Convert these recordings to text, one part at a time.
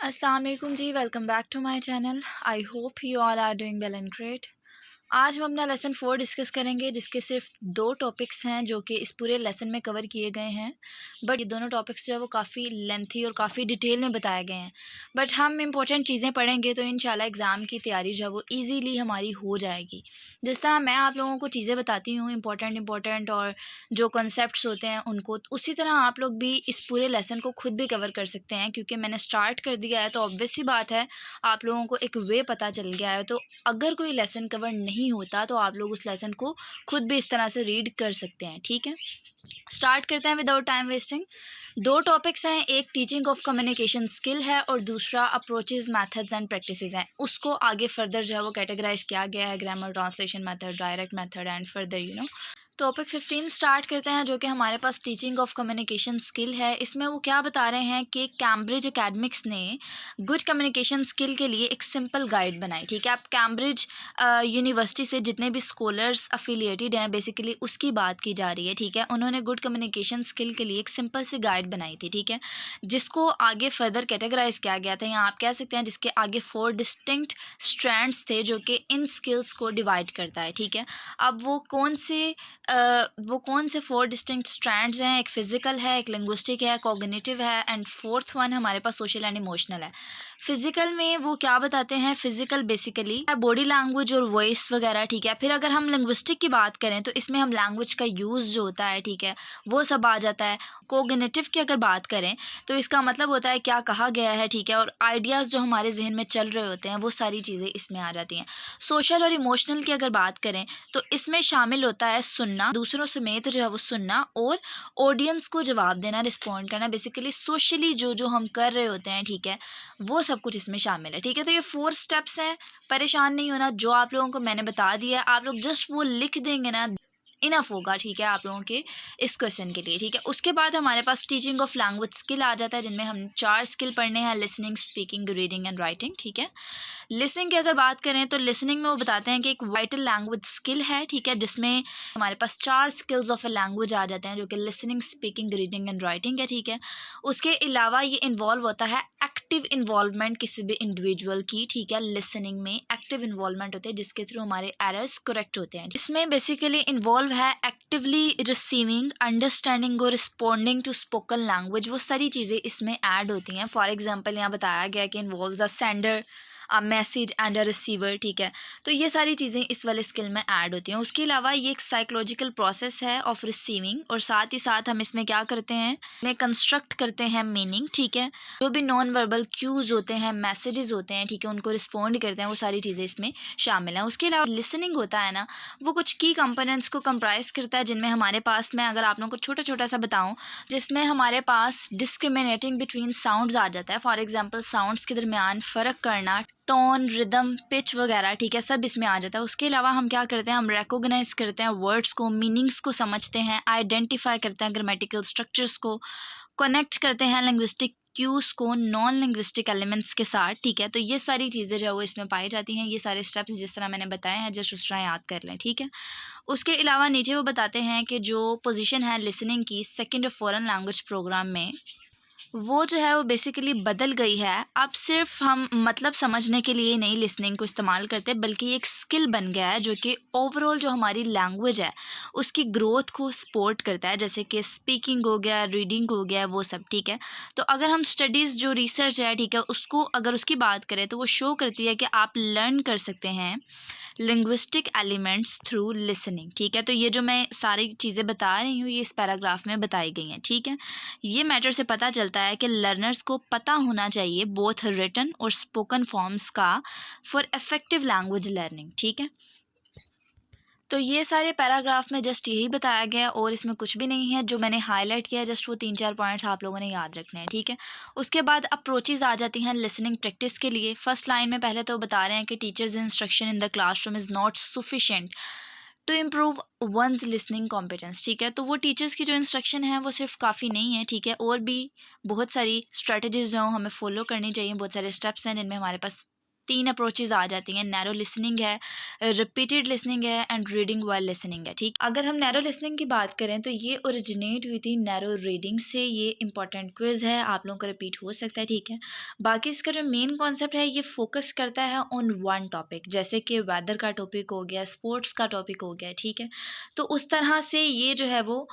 अस्सलाम वालेकुम जी, welcome back to my channel. I hope you all are doing well and great. आज हम अपना लेसन 4 डिस्कस करेंगे, जिसके सिर्फ 2 टॉपिक्स हैं जो कि इस पूरे लेसन में कवर किए गए हैं। बट ये दोनों टॉपिक्स जो है वो काफ़ी लेंथी और काफ़ी डिटेल में बताए गए हैं। बट हम इंपॉर्टेंट चीज़ें पढ़ेंगे तो इंशाल्लाह एग्ज़ाम की तैयारी जो है वो ईज़िली हमारी हो जाएगी। जिस तरह मैं आप लोगों को चीज़ें बताती हूँ इंपॉर्टेंट और जो कॉन्सेप्ट्स होते हैं उनको, तो उसी तरह आप लोग भी इस पूरे लेसन को खुद भी कवर कर सकते हैं। क्योंकि मैंने स्टार्ट कर दिया है तो ऑब्वियस सी बात है, आप लोगों को एक वे पता चल गया है। तो अगर कोई लेसन कवर नहीं होता तो आप लोग उस लेसन को खुद भी इस तरह से रीड कर सकते हैं। ठीक है, स्टार्ट करते हैं विदाउट टाइम वेस्टिंग। 2 टॉपिक्स हैं, एक टीचिंग ऑफ कम्युनिकेशन स्किल है और दूसरा अप्रोचेज मेथड्स एंड प्रैक्टिसेस हैं। उसको आगे फर्दर जो है वो कैटेगराइज किया गया है, grammar, translation method, direct method and further topic 15 start करते हैं, जो कि हमारे पास टीचिंग ऑफ कम्युनिकेशन स्किल है। इसमें वो क्या बता रहे हैं कि कैम्ब्रिज एकेडमिक्स ने गुड कम्युनिकेशन स्किल के लिए एक सिंपल गाइड बनाई। ठीक है, आप कैम्ब्रिज यूनिवर्सिटी से जितने भी स्कॉलर्स अफिलिएटेड हैं बेसिकली उसकी बात की जा रही है। ठीक है, उन्होंने गुड कम्युनिकेशन स्किल के लिए एक सिंपल सी गाइड बनाई थी। ठीक है, जिसको आगे फर्दर कैटेगराइज किया गया था, या आप कह सकते हैं जिसके आगे 4 डिस्टिंक्ट स्ट्रैंड्स थे जो कि इन स्किल्स को डिवाइड करता है। ठीक है, अब वो कौन से 4 डिस्टिंक्ट स्ट्रैंड्स हैं? एक फिजिकल है, एक लिंग्विस्टिक है, कॉग्निटिव है एंड फोर्थ वन हमारे पास सोशल एंड इमोशनल है। फिजिकल में वो क्या बताते हैं? फिजिकल बेसिकली बॉडी लैंग्वेज और वॉइस वगैरह। ठीक है, फिर अगर हम लिंग्विस्टिक की बात करें तो इसमें हम लैंग्वेज का यूज़ जो होता है, ठीक है, वो सब आ जाता है। कॉग्निटिव की अगर बात करें तो इसका मतलब होता है क्या कहा गया है। ठीक है, और आइडियाज़ जो हमारे जहन में चल रहे होते हैं वो सारी चीज़ें इसमें आ जाती हैं। सोशल और इमोशनल की अगर बात करें तो इसमें शामिल होता है सुनना, दूसरों समेत जो है वो सुनना, और ऑडियंस को जवाब देना, रिस्पॉन्ड करना। बेसिकली सोशली जो जो हम कर रहे होते हैं, ठीक है, वो सब कुछ इसमें शामिल है। ठीक है, तो ये 4 स्टेप्स हैं, परेशान नहीं होना। जो आप लोगों को मैंने बता दिया है आप लोग जस्ट वो लिख देंगे ना, इनफ होगा। ठीक है, आप लोगों के इस क्वेश्चन के लिए। ठीक है, उसके बाद हमारे पास टीचिंग ऑफ लैंग्वेज स्किल आ जाता है, जिनमें हम 4 स्किल पढ़ने हैं, listening, speaking, reading and writing. ठीक है, लिसनिंग की अगर बात करें तो लिसनिंग में वो बताते हैं कि एक वाइटल लैंग्वेज स्किल है। ठीक है, जिसमें हमारे पास 4 स्किल्स ऑफ अ लैंग्वेज आ जाते हैं, जो कि listening, speaking, reading and writing है। ठीक है, उसके अलावा ये इन्वॉल्व होता है एक्टिव इन्वॉल्वमेंट किसी भी इंडिविजुअल की। ठीक है, लिसनिंग में एक्टिव इन्वॉल्वमेंट होते हैं जिसके थ्रू हमारे एरर्स करेक्ट होते हैं। इसमें बेसिकली इन्वॉल्व है एक्टिवली रिसीविंग, अंडरस्टैंडिंग और रिस्पॉन्डिंग टू स्पोकन लैंग्वेज। वो सारी चीज़ें इसमें ऐड होती हैं। फॉर एग्जाम्पल यहाँ बताया गया कि involve a sender, a message and a receiver. ठीक है, तो ये सारी चीज़ें इस वाले स्किल में ऐड होती हैं। उसके अलावा ये एक साइकोलॉजिकल प्रोसेस है ऑफ रिसीविंग, और साथ ही साथ हम इसमें क्या करते हैं, में कंस्ट्रक्ट करते हैं मीनिंग। ठीक है, जो भी नॉन वर्बल क्यूज होते हैं, मैसेजेस होते हैं, ठीक है, उनको रिस्पॉन्ड करते हैं, वो सारी चीज़ें इसमें शामिल हैं। उसके अलावा लिसनिंग होता है ना, वो कुछ की कंपोनेंट्स को कंप्राइज करता है, जिनमें हमारे पास, मैं अगर आप लोगों को छोटा छोटा सा बताऊँ, जिसमें हमारे पास डिस्क्रिमिनेटिंग बिटवीन साउंड्स आ जाता है। फॉर एग्जाम्पल साउंड्स के दरमियान फ़र्क करना, टोन, रिदम, पिच वगैरह। ठीक है, सब इसमें आ जाता है। उसके अलावा हम क्या करते हैं, हम रिकॉग्नाइज करते हैं वर्ड्स को, मीनिंग्स को समझते हैं, आइडेंटिफाई करते हैं ग्रामेटिकल स्ट्रक्चर्स को, कनेक्ट करते हैं लिंग्विस्टिक क्यूज को नॉन लिंग्विस्टिक एलिमेंट्स के साथ। ठीक है, तो ये सारी चीज़ें जो है वो इसमें पाई जाती हैं। ये सारे स्टेप्स जिस तरह मैंने बताए हैं जस्ट उस तरह याद कर लें। ठीक है, उसके अलावा नीचे वो बताते हैं कि जो पोजीशन है लिसनिंग की सेकंड फॉरेन लैंग्वेज प्रोग्राम में, वो जो है वो बेसिकली बदल गई है। अब सिर्फ हम मतलब समझने के लिए नहीं लिसनिंग को इस्तेमाल करते, बल्कि एक स्किल बन गया है जो कि ओवरऑल जो हमारी लैंग्वेज है उसकी ग्रोथ को सपोर्ट करता है, जैसे कि स्पीकिंग हो गया, रीडिंग हो गया, वो सब। ठीक है, तो अगर हम स्टडीज़ जो रिसर्च है, ठीक है, उसको अगर उसकी बात करें तो वो शो करती है कि आप लर्न कर सकते हैं लिंग्विस्टिक एलिमेंट्स थ्रू लिसनिंग। ठीक है, तो ये जो मैं सारी चीज़ें बता रही हूँ ये इस पैराग्राफ में बताई गई हैं। ठीक है, ये मैटर से पता चलता है कि लर्नर्स को पता होना चाहिए बोथ रिटन और स्पोकन फॉर्म्स का फॉर इफेक्टिव लैंग्वेज लर्निंग। ठीक है, तो ये सारे पैराग्राफ में जस्ट यही बताया गया है और इसमें कुछ भी नहीं है। जो मैंने हाईलाइट किया है जस्ट वो 3-4 पॉइंट्स आप लोगों ने याद रखने हैं। ठीक है, उसके बाद अप्रोचेज आ जाती हैं लिसनिंग प्रैक्टिस के लिए। फर्स्ट लाइन में पहले तो बता रहे हैं कि teachers instruction in the classroom is not sufficient to improve one's listening competence. ठीक है, तो वो टीचर्स की जो इंस्ट्रक्शन है वो सिर्फ काफ़ी नहीं है। ठीक है, और भी बहुत सारी स्ट्रेटजीज जो हमें फॉलो करनी चाहिए, बहुत सारे स्टेप्स हैं जिनमें हमारे पास 3 अप्रोचेस आ जाती हैं। नैरो लिसनिंग है, रिपीटेड लिसनिंग है एंड रीडिंग वाइल लिसनिंग है। ठीक, अगर हम नैरो लिसनिंग की बात करें तो ये ओरिजिनेट हुई थी नैरो रीडिंग से। ये इंपॉर्टेंट क्विज है, आप लोगों को रिपीट हो सकता है। ठीक है, बाकी इसका जो मेन कॉन्सेप्ट है ये फोकस करता है ऑन वन टॉपिक, जैसे कि वेदर का टॉपिक हो गया, स्पोर्ट्स का टॉपिक हो गया। ठीक है, तो उस तरह से ये जो है वो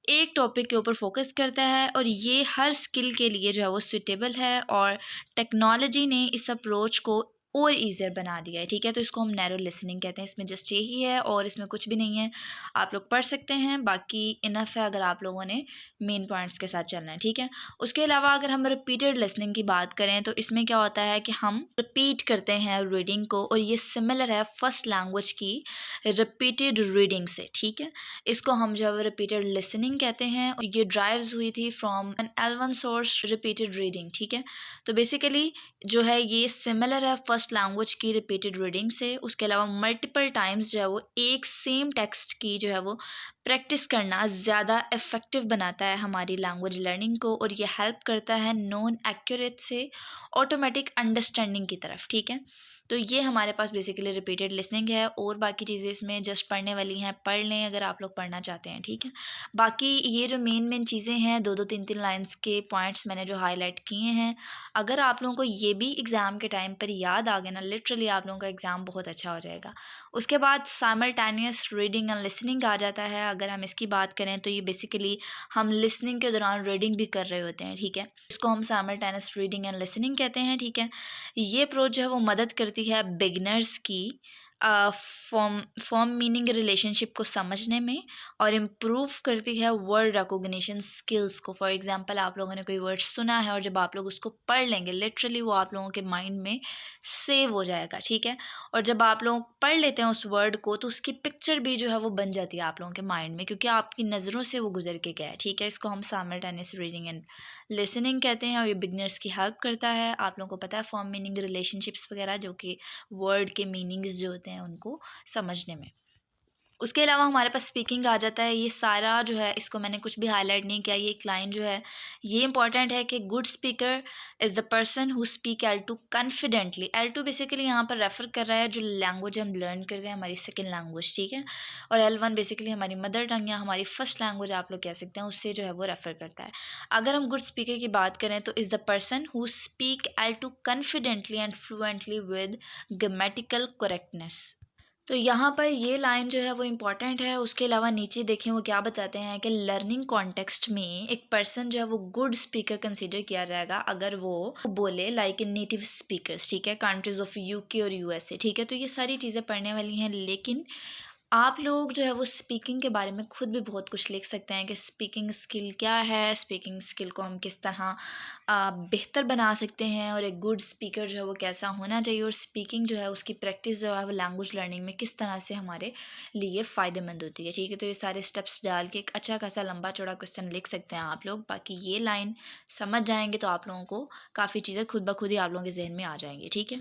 एक टॉपिक के ऊपर फोकस करता है और ये हर स्किल के लिए जो है वो सुटेबल है और टेक्नोलॉजी ने इस अप्रोच को और ईजियर बना दिया है। ठीक है, तो इसको हम नैरो लिसनिंग कहते हैं। इसमें जस्ट यही है और इसमें कुछ भी नहीं है, आप लोग पढ़ सकते हैं, बाकी इनफ है अगर आप लोगों ने मेन पॉइंट्स के साथ चलना है। ठीक है, उसके अलावा अगर हम रिपीटेड लिसनिंग की बात करें तो इसमें क्या होता है कि हम रिपीट करते हैं रीडिंग को और ये सिमिलर है फर्स्ट लैंग्वेज की रिपीटेड रीडिंग से। ठीक है, इसको हम जो है रिपीटेड लिसनिंग कहते हैं और ये ड्राइव्स हुई थी from an L1 source repeated reading. ठीक है, तो बेसिकली जो है ये सिमिलर है फर्स्ट लैंग्वेज की रिपीटेड रीडिंग से। उसके अलावा मल्टीपल टाइम्स जो है वो एक सेम टेक्स्ट की जो है वो प्रैक्टिस करना ज़्यादा इफ़ेक्टिव बनाता है हमारी लैंग्वेज लर्निंग को और ये हेल्प करता है नॉन एक्यूरेट से ऑटोमेटिक अंडरस्टैंडिंग की तरफ। ठीक है, तो ये हमारे पास बेसिकली रिपीटेड लिसनिंग है और बाकी चीज़ें इसमें जस्ट पढ़ने वाली हैं, पढ़ लें अगर आप लोग पढ़ना चाहते हैं। ठीक है, बाकी ये जो मेन चीज़ें हैं, 2-2 3-3 लाइंस के पॉइंट्स मैंने जो हाईलाइट किए हैं, अगर आप लोगों को ये भी एग्ज़ाम के टाइम पर याद आ गया ना, लिटरली आप लोगों का एग्ज़ाम बहुत अच्छा हो जाएगा। उसके बाद साइमल्टेनियस रीडिंग एंड लिसनिंग आ जाता है। अगर हम इसकी बात करें तो ये बेसिकली हम लिसनिंग के दौरान रीडिंग भी कर रहे होते हैं। ठीक है, इसको हम साइमल्टेनियस रीडिंग एंड लिसनिंग कहते हैं। ठीक है, ये अप्रोच जो है वो मदद करती है बिगनर्स की फॉर्म मीनिंग रिलेशनशिप को समझने में और इम्प्रूव करती है वर्ड रिकॉग्निशन स्किल्स को। फॉर एग्जांपल, आप लोगों ने कोई वर्ड सुना है और जब आप लोग उसको पढ़ लेंगे, लिटरली वो आप लोगों के माइंड में सेव हो जाएगा। ठीक है, और जब आप लोग पढ़ लेते हैं उस वर्ड को तो उसकी पिक्चर भी जो है वो बन जाती है आप लोगों के माइंड में, क्योंकि आपकी नज़रों से वो गुजर के गया है। ठीक है, इसको हम साइमल्टेनियस रीडिंग एंड लिसनिंग कहते हैं और ये बिगनर्स की हेल्प करता है। आप लोगों को पता है फॉर्म मीनिंग रिलेशनशिप्स वगैरह, जो कि वर्ड के मीनिंग्स जो होते हैं उनको समझने में। उसके अलावा हमारे पास स्पीकिंग आ जाता है। ये सारा जो है इसको मैंने कुछ भी हाईलाइट नहीं किया, ये एक लाइन जो है ये इंपॉर्टेंट है कि good speaker is the person who speak L2 confidently. L2 basically यहाँ पर रेफर कर रहा है जो लैंग्वेज हम लर्न करते हैं, हमारी सेकेंड लैंग्वेज। ठीक है, और L1 बेसिकली हमारी मदर टंग या हमारी फर्स्ट लैंग्वेज आप लोग कह सकते हैं, उससे जो है वो रेफर करता है। अगर हम गुड स्पीकर की बात करें तो is the person who speak L2 confidently and fluently with grammatical correctness. तो यहाँ पर ये लाइन जो है वो इम्पॉर्टेंट है। उसके अलावा नीचे देखें वो क्या बताते हैं कि लर्निंग कॉन्टेक्स्ट में एक पर्सन जो है वो गुड स्पीकर कंसीडर किया जाएगा अगर वो बोले लाइक इन नेटिव स्पीकर्स। ठीक है, कंट्रीज ऑफ UK और USA। ठीक है, तो ये सारी चीज़ें पढ़ने वाली हैं, लेकिन आप लोग जो है वो स्पीकिंग के बारे में खुद भी बहुत कुछ लिख सकते हैं कि स्पीकिंग स्किल क्या है, स्पीकिंग स्किल को हम किस तरह बेहतर बना सकते हैं और एक गुड स्पीकर जो है वो कैसा होना चाहिए और स्पीकिंग जो है उसकी प्रैक्टिस जो है वो लैंग्वेज लर्निंग में किस तरह से हमारे लिए फ़ायदेमंद होती है। ठीक है, तो ये सारे स्टेप्स डाल के एक अच्छा खासा लंबा चौड़ा क्वेश्चन लिख सकते हैं आप लोग। बाकी ये लाइन समझ जाएंगे तो आप लोगों को काफ़ी चीज़ें खुद ब खुद ही आप लोगों के जहन में आ जाएंगी। ठीक है,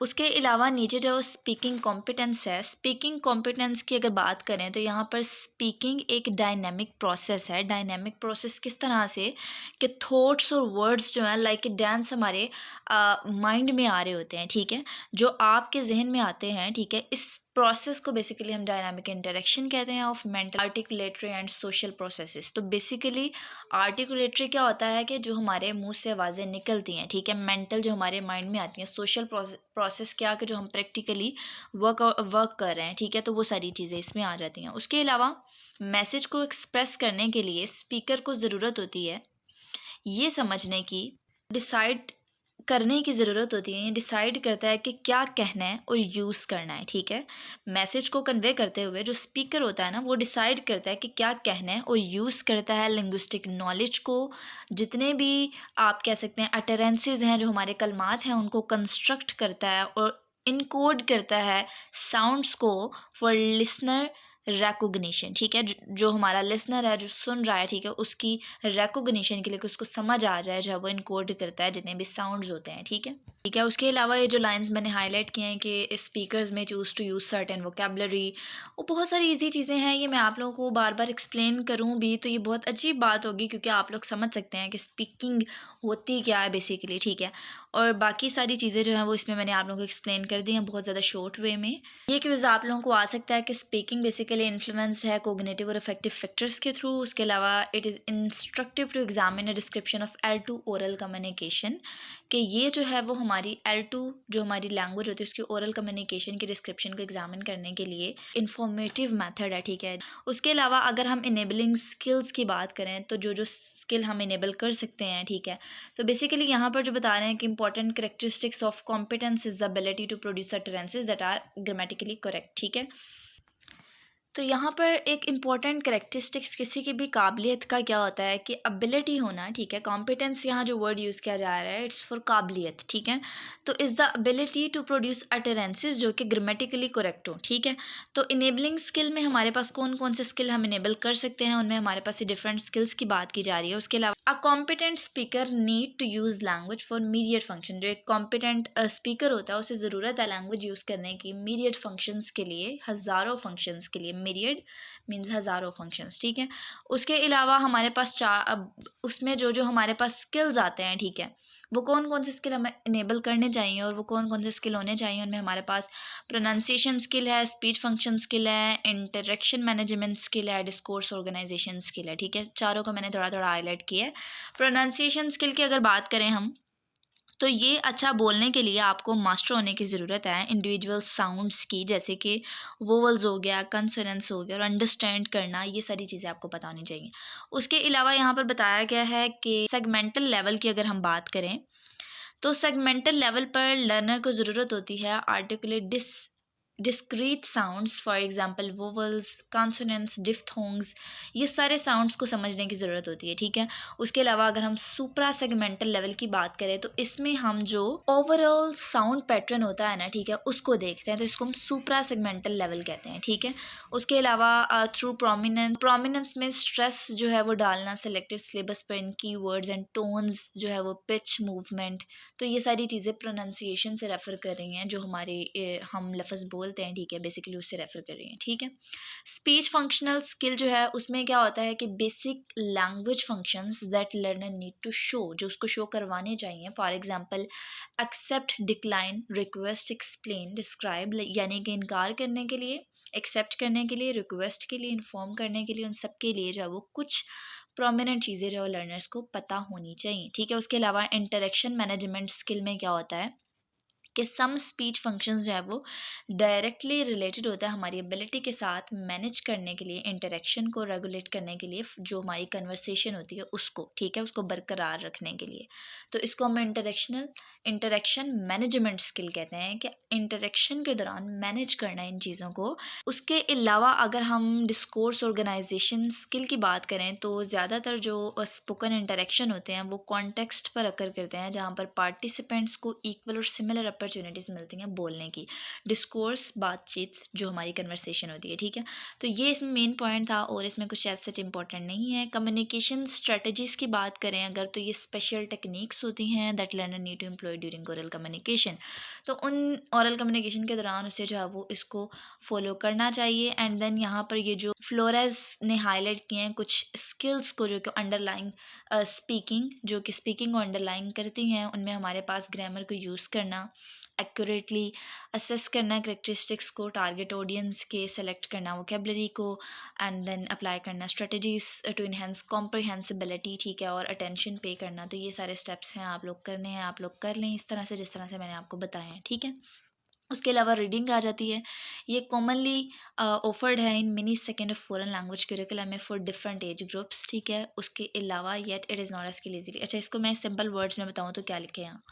उसके अलावा नीचे जो स्पीकिंग कॉम्पिटेंस है, स्पीकिंग कॉम्पिटेंस की अगर बात करें तो यहाँ पर स्पीकिंग एक डायनेमिक प्रोसेस है। डायनेमिक प्रोसेस किस तरह से कि थॉट्स और वर्ड्स जो हैं लाइक ए डांस हमारे माइंड में आ रहे होते हैं। ठीक है, जो आपके जहन में आते हैं। ठीक है, इस प्रोसेस को बेसिकली हम डायनामिक इंटरेक्शन कहते हैं of mental articulatory and social processes. तो बेसिकली आर्टिकुलेटरी क्या होता है कि जो हमारे मुंह से आवाज़ें निकलती हैं। ठीक है, मेंटल जो हमारे माइंड में आती हैं, सोशल प्रोसेस क्या कि जो हम प्रैक्टिकली वर्क कर रहे हैं। ठीक है, तो वो सारी चीज़ें इसमें आ जाती हैं। उसके अलावा मैसेज को एक्सप्रेस करने के लिए स्पीकर को ज़रूरत होती है ये समझने की, डिसाइड करने की ज़रूरत होती है, डिसाइड करता है कि क्या कहना है और यूज़ करना है। ठीक है, मैसेज को कन्वे करते हुए जो स्पीकर होता है ना वो डिसाइड करता है कि क्या कहना है और यूज़ करता है लिंग्विस्टिक नॉलेज को, जितने भी आप कह सकते हैं अटरेंसेस हैं, जो हमारे कलमात हैं, उनको कंस्ट्रक्ट करता है और इनकोड करता है साउंड्स को फॉर लिसनर recognition, ठीक है, जो हमारा लिसनर है, जो सुन रहा है, ठीक है, उसकी recognition के लिए कि उसको समझ आ जाए, जो है वो इनकोड करता है जितने भी साउंड्स होते हैं, ठीक है। ठीक है, उसके अलावा ये जो लाइंस मैंने हाईलाइट किए हैं कि स्पीकर्स में choose to use certain vocabulary, वो बहुत सारी इजी चीज़ें हैं। ये मैं आप लोगों को बार बार एक्सप्लेन करूँ भी तो ये बहुत अजीब बात होगी, क्योंकि आप लोग समझ सकते हैं कि स्पीकिंग होती क्या है बेसिकली, ठीक है। और बाकी सारी चीज़ें जो हैं वो इसमें मैंने आप लोगों को एक्सप्लेन कर दी हैं बहुत ज़्यादा शॉर्ट वे में। ये क्विज़ आप लोगों को आ सकता है कि स्पीकिंग बेसिकली इन्फ्लुएंस्ड है कोग्निटिव और इफेक्टिव फैक्टर्स के थ्रू। उसके अलावा it is instructive to examine a description of L2 oral communication, कि ये जो है वो हमारी L2 जो हमारी लैंग्वेज होती है उसकी ओरल कम्युनिकेशन की डिस्क्रिप्शन को एग्जामिन करने के लिए इंफॉर्मेटिव मेथड है, ठीक है। उसके अलावा अगर हम इनेबलिंग स्किल्स की बात करें तो जो जो स्किल हम इनेबल कर सकते हैं, ठीक है, तो बेसिकली यहाँ पर जो बता रहे हैं कि important characteristics of competence is the ability to produce utterances that are grammatically correct, ठीक है। तो यहाँ पर एक इम्पॉर्टेंट करेक्टरिस्टिक्स किसी की भी काबिलियत का क्या होता है कि एबिलिटी होना, ठीक है। कॉम्पिटेंस यहाँ जो वर्ड यूज़ किया जा रहा है इट्स फॉर काबिलियत, ठीक है। तो is the ability to produce utterances जो कि ग्रामेटिकली करेक्ट हो, ठीक है। तो इनेबलिंग स्किल में हमारे पास कौन कौन से स्किल हम इनेबल कर सकते हैं, उनमें हमारे पास डिफरेंट स्किल्स की बात की जा रही है। उसके अलावा a competent speaker need to use language for mediate function, जो एक कॉम्पिटेंट स्पीकर होता है उसे ज़रूरत है लैंग्वेज यूज़ करने की मीडिएट फंक्शंस के लिए, हज़ारों फंक्शंस के लिए। मीडिएट मीन्स हज़ारों फंक्शंस, ठीक है। उसके अलावा हमारे पास उसमें जो जो हमारे पास स्किल्स आते हैं, ठीक है, वो कौन कौन से स्किल हमें इनेबल करने चाहिए और वो कौन कौन से स्किल होने चाहिए, उनमें हमारे पास प्रोनाउंसिएशन स्किल है, स्पीच फंक्शन स्किल है, इंटरेक्शन मैनेजमेंट स्किल है, डिस्कोर्स ऑर्गेनाइजेशन स्किल है, ठीक है। चारों को मैंने थोड़ा थोड़ा हाईलाइट किया है। प्रोनाउंसिएशन स्किल की अगर बात करें हम, तो ये अच्छा बोलने के लिए आपको मास्टर होने की ज़रूरत है इंडिविजुअल साउंड्स की, जैसे कि वोवल्स हो गया, कंसोनेंट्स हो गया, और अंडरस्टैंड करना, ये सारी चीज़ें आपको पता होनी चाहिए। उसके अलावा यहाँ पर बताया गया है कि सेगमेंटल लेवल की अगर हम बात करें तो सेगमेंटल लेवल पर लर्नर को ज़रूरत होती है articulate discrete sounds, for example vowels, consonants, diphthongs, ये सारे साउंड्स को समझने की ज़रूरत होती है, ठीक है। उसके अलावा अगर हम सुप्रा सेगमेंटल लेवल की बात करें तो इसमें हम जो ओवरऑल साउंड पैटर्न होता है ना, ठीक है, उसको देखते हैं, तो इसको हम सुप्रा सेगमेंटल लेवल कहते हैं, ठीक है। उसके अलावा थ्रू प्रोमिनेंस में स्ट्रेस जो है वो डालना सिलेक्टेड सिलेबस पर इन की वर्ड्स एंड टोन्स, जो है वो पिच मूवमेंट, तो ये सारी चीज़ें प्रोनाउंसिएशन से रेफ़र कर रही हैं, जो हमारे हम लफ्ज़ बोलते हैं, ठीक है, बेसिकली उससे रेफ़र कर रही हैं, ठीक है। स्पीच फंक्शनल स्किल जो है उसमें क्या होता है कि basic language functions that learner need to show, जो उसको शो करवाने चाहिए। For example accept, decline, request, explain, describe, यानी कि इनकार करने के लिए, एक्सेप्ट करने के लिए, रिक्वेस्ट के लिए, इन्फॉर्म करने के लिए, उन सब के लिए जो है वो कुछ प्रोमिनेंट चीज़ें जो लर्नर्स को पता होनी चाहिए, ठीक है। उसके अलावा इंटरेक्शन मैनेजमेंट स्किल में क्या होता है कि सम स्पीच फंक्शंस जो है वो डायरेक्टली रिलेटेड होता है हमारी एबिलिटी के साथ मैनेज करने के लिए, इंटरेक्शन को रेगुलेट करने के लिए, जो हमारी कन्वर्सेशन होती है उसको, ठीक है, उसको बरकरार रखने के लिए। तो इसको हम इंटरेक्शन मैनेजमेंट स्किल कहते हैं, कि इंटरेक्शन के दौरान मैनेज करना इन चीज़ों को। उसके अलावा अगर हम डिस्कोर्स ऑर्गेनाइजेशन स्किल की बात करें तो ज़्यादातर जो स्पोकन इंटरेक्शन होते हैं वो कॉन्टेक्स्ट पर अकर करते हैं, जहाँ पर पार्टिसिपेंट्स को इक्वल और सिमिलर अपॉर्चुनिटीज़ मिलती हैं बोलने की। डिस्कोर्स बातचीत जो हमारी कन्वर्सेशन होती है, ठीक है। तो ये इसमें मेन पॉइंट था और इसमें कुछ ऐसा सच इंपॉर्टेंट नहीं है। कम्युनिकेशन स्ट्रेटजीज़ की बात करें अगर, तो ये स्पेशल टेक्निक्स होती हैं that learner need to employ during oral communication. तो उन ओरल कम्युनिकेशन के दौरान उसे जो है वो इसको फॉलो करना चाहिए। एंड देन यहाँ पर ये जो फ्लोरेस ने हाईलाइट किए हैं कुछ स्किल्स को, जो कि अंडरलाइन स्पीकिंग, जो कि स्पीकिंग को अंडरलाइन करती हैं, उनमें हमारे पास ग्रामर को यूज़ करना, एक्यूरेटली असेस करना करेक्टरिस्टिक्स को, टारगेट ऑडियंस के सेलेक्ट करना, वोकेबलरी को, एंड देन अप्लाई करना स्ट्रेटजीज टू इनहेंस कॉम्प्रिहेंसिबिलिटी, ठीक है, और अटेंशन पे करना। तो ये सारे स्टेप्स हैं, आप लोग करने हैं, आप लोग कर लें इस तरह से जिस तरह से मैंने आपको बताया है, ठीक है। उसके अलावा रीडिंग आ जाती है। ये कॉमनली ऑफर्ड है in mini second of foreign language curriculum में फॉर डिफरेंट एज ग्रुप्स, ठीक है। उसके अलावा yet it is not as skill easily. अच्छा, इसको मैं सिंपल वर्ड्स में बताऊँ तो क्या लिखे हैं यहाँ,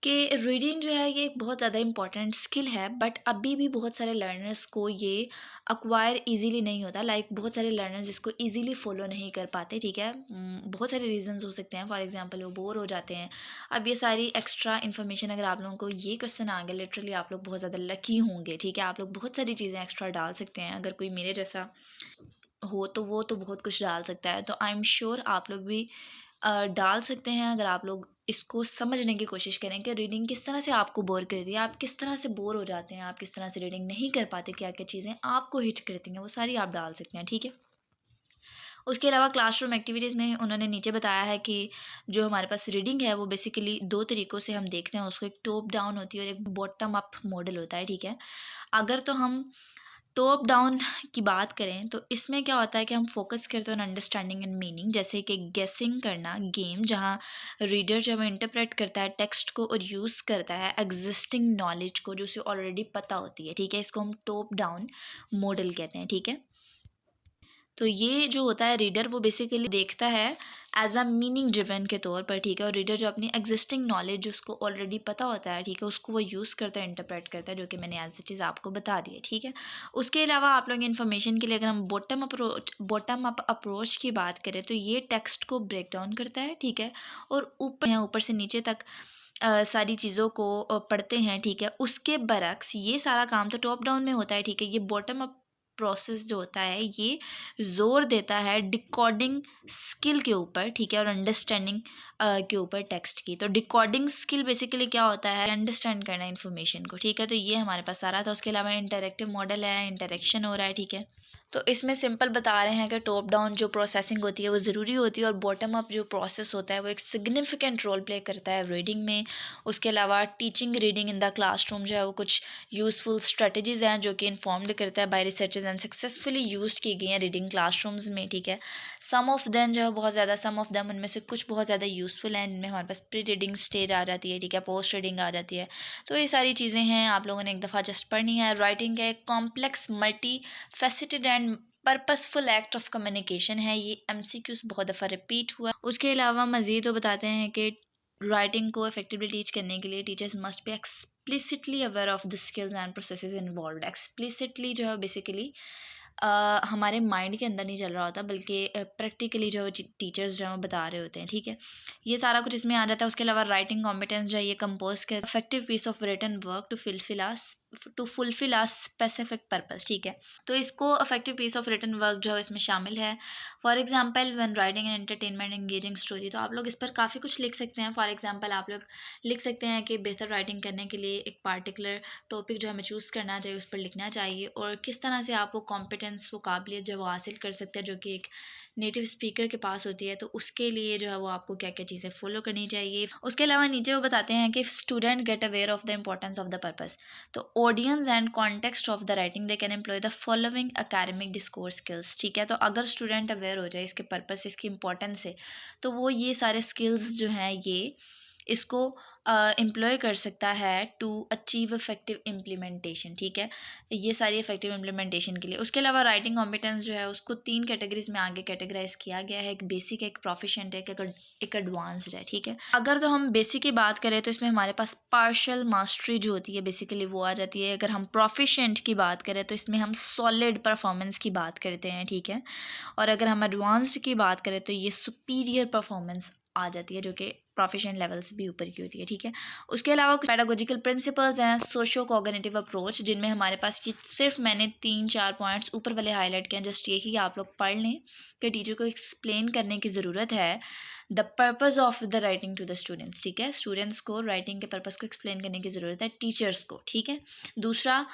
कि रीडिंग जो है ये एक बहुत ज़्यादा इम्पॉर्टेंट स्किल है, बट अभी भी बहुत सारे लर्नर्स को ये अक्वायर इजीली नहीं होता। लाइक बहुत सारे लर्नर्स इसको इजीली फॉलो नहीं कर पाते, ठीक है। बहुत सारे रीजंस हो सकते हैं। फॉर एग्जांपल वो बोर हो जाते हैं। अब ये सारी एक्स्ट्रा इन्फॉर्मेशन अगर आप लोगों को ये क्वेश्चन आ गया, लिटरली आप लोग बहुत ज़्यादा लकी होंगे, ठीक है। आप लोग बहुत सारी चीज़ें एक्स्ट्रा डाल सकते हैं। अगर कोई मेरे जैसा हो तो वो तो बहुत कुछ डाल सकता है। तो आई एम श्योर आप लोग भी डाल सकते हैं अगर आप लोग इसको समझने की कोशिश करें कि रीडिंग किस तरह से आपको बोर करती है, आप किस तरह से बोर हो जाते हैं, आप किस तरह से रीडिंग नहीं कर पाते, क्या क्या चीज़ें आपको हिट करती हैं, वो सारी आप डाल सकते हैं, ठीक है। उसके अलावा क्लासरूम एक्टिविटीज़ में उन्होंने नीचे बताया है कि जो हमारे पास रीडिंग है वो बेसिकली दो तरीक़ों से हम देखते हैं उसको। एक टॉप डाउन होती है और एक बॉटम अप मॉडल होता है, ठीक है। अगर तो हम टॉप डाउन की बात करें तो इसमें क्या होता है कि हम फोकस करते हैं ऑन अंडरस्टैंडिंग एंड मीनिंग, जैसे कि गेसिंग करना गेम, जहाँ रीडर जब इंटरप्रेट करता है टेक्स्ट को और यूज़ करता है एग्जिस्टिंग नॉलेज को जो उसे ऑलरेडी पता होती है, ठीक है। इसको हम टॉप डाउन मॉडल कहते हैं, ठीक है। तो ये जो होता है रीडर वो बेसिकली देखता है एज अ मीनिंग ड्रिवन के तौर पर, ठीक है। और रीडर जो अपनी एग्जिस्टिंग नॉलेज जो उसको ऑलरेडी पता होता है, ठीक है, उसको वो यूज़ करता है, इंटरप्रेट करता है, जो कि मैंने एज ए चीज़ आपको बता दी है, ठीक है। उसके अलावा आप लोग इन्फॉर्मेशन के लिए अगर हम बॉटम अप अप्रोच की बात करें तो ये टेक्स्ट को ब्रेक डाउन करता है, ठीक है। और ऊपर से नीचे तक सारी चीज़ों को पढ़ते हैं, ठीक है। उसके बरक्स ये सारा काम तो टॉप डाउन में होता है, ठीक है। ये बॉटम अप प्रोसेस जो होता है ये ज़ोर देता है डिकोडिंग स्किल के ऊपर, ठीक है, और अंडरस्टैंडिंग के ऊपर टेक्स्ट की। तो डिकोडिंग स्किल बेसिकली क्या होता है, अंडरस्टैंड करना इन्फॉर्मेशन को, ठीक है। तो ये हमारे पास आ रहा था। उसके अलावा इंटरेक्टिव मॉडल है, इंटरेक्शन हो रहा है, ठीक है। तो इसमें सिंपल बता रहे हैं कि टॉप डाउन जो प्रोसेसिंग होती है वो ज़रूरी होती है और बॉटम अप जो प्रोसेस होता है वो एक सिग्निफिकेंट रोल प्ले करता है रीडिंग में। उसके अलावा teaching reading in the classroom जो है वो कुछ यूज़फुल स्ट्रेटजीज़ हैं जो कि इन्फॉर्म्ड करता है by researchers and successfully use की गई हैं रीडिंग क्लासरूम्स में, ठीक है। सम ऑफ देम जो है बहुत ज़्यादा, सम ऑफ देम उनमें से कुछ बहुत ज़्यादा यूज़फुल हैं, जिनमें हमारे पास प्री रीडिंग स्टेज आ जाती है, ठीक है, पोस्ट रीडिंग आ जाती है। तो ये सारी चीज़ें हैं, आप लोगों ने एक दफ़ा जस्ट पढ़नी है। राइटिंग का एक complex multi faceted and purposeful act of communication है। ये एमसीक्यूज बहुत दफ़ा रिपीट हुआ। उसके अलावा मज़ीद तो बताते हैं कि राइटिंग को इफेक्टिवली टीच करने के लिए teachers must be explicitly aware of the skills and processes involve. Explicitly जो है बेसिकली हमारे माइंड के अंदर नहीं चल रहा होता, बल्कि प्रैक्टिकली जो टीचर्स जो है वो बता रहे होते हैं, ठीक है। ये सारा कुछ इसमें आ जाता है। उसके अलावा राइटिंग कॉम्पिटेंस जो है ये कंपोज कर effective piece of written work to fulfil a specific purpose, ठीक है। तो इसको effective piece of written work जो है इसमें शामिल है। For example when writing an entertainment engaging story, तो आप लोग इस पर काफ़ी कुछ लिख सकते हैं। फॉर एग्जाम्पल आप लोग लिख सकते हैं कि बेहतर राइटिंग करने के लिए एक पार्टिकुलर टॉपिक जो हमें चूज़ करना चाहिए, उस पर लिखना चाहिए, और किस तरह से आप वो कॉम्पिटेंस, वो काबिलियत जो वो हासिल कर सकते हैं जो कि एक नेटिव स्पीकर के पास होती है। तो उसके लिए जो है वो आपको क्या क्या चीज़ें फॉलो करनी चाहिए। उसके अलावा नीचे वो बताते हैं कि student get aware of the importance of the purpose, तो audience and context of the writing they can employ the following academic discourse skills, ठीक है। तो अगर स्टूडेंट अवेयर हो जाए इसके पर्पस, इसकी इंपॉर्टेंस से, तो वो ये सारे स्किल्स जो हैं ये इसको एम्प्लॉय कर सकता है टू अचीव इफेक्टिव इम्प्लीमेंटेशन, ठीक है, ये सारी इफेक्टिव इम्प्लीमेंटेशन के लिए। उसके अलावा राइटिंग कॉम्पिटेंस जो है उसको 3 कैटेगरीज में आगे कैटेगराइज किया गया है। एक बेसिक है, एक प्रोफिशिएंट है, एक एडवांस्ड है, ठीक है। अगर तो हम बेसिक की बात करें तो इसमें हमारे पास पार्शियल मास्टरी जो होती है बेसिकली वो आ जाती है। अगर हम प्रोफिशिएंट की बात करें तो इसमें हम सॉलिड परफॉर्मेंस की बात करते हैं, ठीक है। और अगर हम एडवांस्ड की बात करें तो ये सुपीरियर परफॉर्मेंस आ जाती है, जो कि प्रोफिशिएंट लेवल्स भी ऊपर की होती है, ठीक है। उसके अलावा कुछ पेडागोजिकल प्रिंसिपल्स हैं, सोशो कॉग्निटिव अप्रोच, जिनमें हमारे पास ये सिर्फ मैंने 3-4 पॉइंट्स ऊपर वाले हाईलाइट किए हैं। जस्ट यही आप लोग पढ़ लें कि टीचर को एक्सप्लेन करने की ज़रूरत है the purpose of the writing to the students, ठीक है। स्टूडेंट्स को राइटिंग के पर्पज़ को एक्सप्लेन करने की ज़रूरत है टीचर्स को, ठीक है। दूसरा,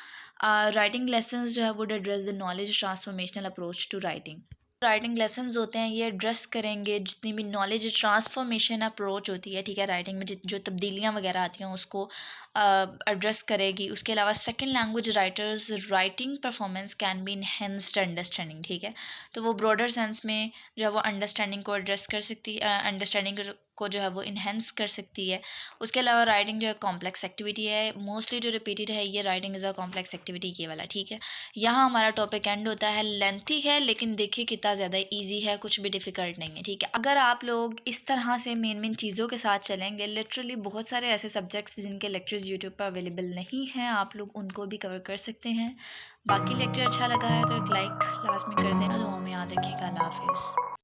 राइटिंग लेसन्स जो है would address the knowledge transformational approach to writing. Writing lessons होते हैं ये एड्रेस करेंगे जितनी भी नॉलेज ट्रांसफॉर्मेशन अप्रोच होती है, ठीक है, राइटिंग में जो तब्दीलियाँ वगैरह आती हैं उसको एड्रेस करेगी। उसके अलावा second language writers writing performance can be enhanced understanding, ठीक है। तो वो ब्रॉडर सेंस में जो है वो अंडरस्टैंडिंग को एड्रेस कर सकती है, अंडरस्टैंडिंग को जो है वो इन्हेंस कर सकती है। उसके अलावा राइटिंग जो है कॉम्प्लेक्स एक्टिविटी है, मोस्टली जो रिपीटेड है ये writing is a complex activity ये वाला, ठीक है। यहाँ हमारा टॉपिक एंड होता है। लेंथी है लेकिन देखिए कितना ज़्यादा ईजी है, कुछ भी डिफ़िकल्ट नहीं है, ठीक है। अगर आप लोग इस तरह से मेन मेन चीज़ों के साथ चलेंगे, लिटरली बहुत सारे ऐसे सब्जेक्ट्स जिनके लेक्चर्स यूट्यूब पर अवेलेबल नहीं हैं, आप लोग उनको भी कवर कर सकते हैं। बाकी लेक्चर अच्छा लगा है तो एक लाइक लास्ट में कर देना। दुआ में याद रखिएगा। अल्लाह हाफिज़।